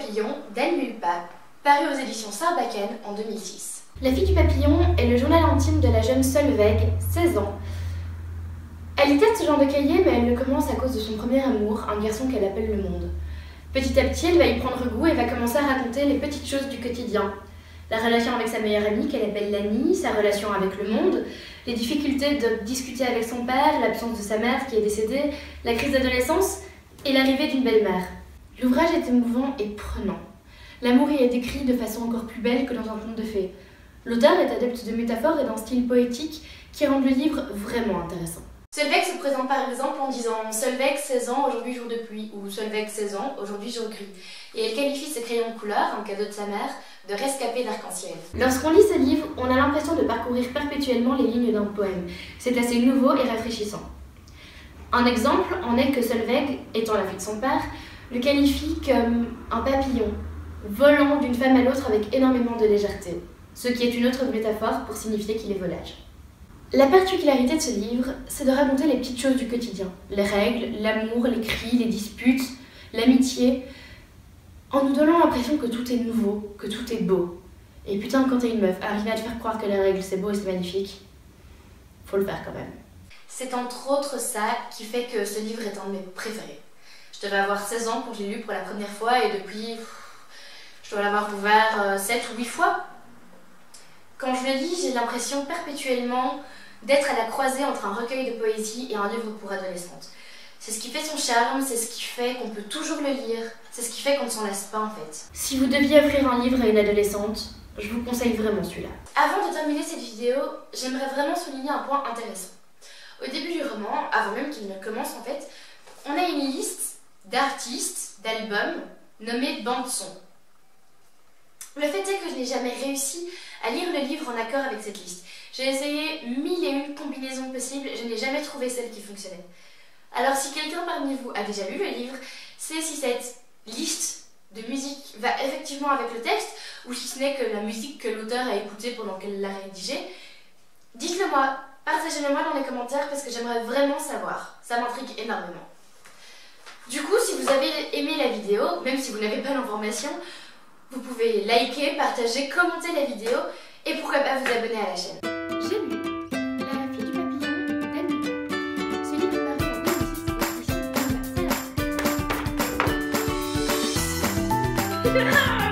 papillon d'Anne Mulpa, paru aux éditions Sarbacane en 2006. La fille du papillon est le journal intime de la jeune Solveig, 16 ans. Elle déteste ce genre de cahier, mais elle le commence à cause de son premier amour, un garçon qu'elle appelle le monde. Petit à petit, elle va y prendre goût et va commencer à raconter les petites choses du quotidien. La relation avec sa meilleure amie qu'elle appelle Lani, sa relation avec le monde, les difficultés de discuter avec son père, l'absence de sa mère qui est décédée, la crise d'adolescence et l'arrivée d'une belle-mère. L'ouvrage est émouvant et prenant. L'amour y est décrit de façon encore plus belle que dans un conte de fées. L'auteur est adepte de métaphores et d'un style poétique qui rend le livre vraiment intéressant. Solveig se présente par exemple en disant « Solveig, 16 ans, aujourd'hui jour de pluie » ou « Solveig, 16 ans, aujourd'hui jour gris ». Et elle qualifie ses crayons de couleur, un cadeau de sa mère, de rescapés d'arc-en-ciel. Lorsqu'on lit ce livre, on a l'impression de parcourir perpétuellement les lignes d'un poème. C'est assez nouveau et rafraîchissant. Un exemple en est que Solveig, étant la fille de son père, le qualifie comme un papillon, volant d'une femme à l'autre avec énormément de légèreté, ce qui est une autre métaphore pour signifier qu'il est volage. La particularité de ce livre, c'est de raconter les petites choses du quotidien, les règles, l'amour, les cris, les disputes, l'amitié, en nous donnant l'impression que tout est nouveau, que tout est beau. Et putain, quand t'es une meuf, arriver à te faire croire que les règles c'est beau et c'est magnifique, faut le faire quand même. C'est entre autres ça qui fait que ce livre est un de mes préférés. Je devais avoir 16 ans quand je l'ai lu pour la première fois et depuis, je dois l'avoir ouvert 7 ou 8 fois. Quand je le lis, j'ai l'impression perpétuellement d'être à la croisée entre un recueil de poésie et un livre pour adolescentes. C'est ce qui fait son charme, c'est ce qui fait qu'on peut toujours le lire, c'est ce qui fait qu'on ne s'en lasse pas en fait. Si vous deviez offrir un livre à une adolescente, je vous conseille vraiment celui-là. Avant de terminer cette vidéo, j'aimerais vraiment souligner un point intéressant. Au début du roman, avant même qu'il ne commence en fait, on a une liste d'artistes, d'albums nommés bande-son. Le fait est que je n'ai jamais réussi à lire le livre en accord avec cette liste. J'ai essayé 1001 combinaisons possibles, je n'ai jamais trouvé celle qui fonctionnait. Alors si quelqu'un parmi vous a déjà lu le livre, c'est si cette liste de musique va effectivement avec le texte, ou si ce n'est que la musique que l'auteur a écoutée pendant qu'elle l'a rédigée, dites-le moi, partagez-le moi dans les commentaires parce que j'aimerais vraiment savoir, ça m'intrigue énormément. Du coup, si vous avez aimé la vidéo, même si vous n'avez pas l'information, vous pouvez liker, partager, commenter la vidéo et pourquoi pas vous abonner à la chaîne. J'ai lu La fille du papillon d'Anne Mulpa. Ce livre est paru en 2006 aux éditions Sarbacane.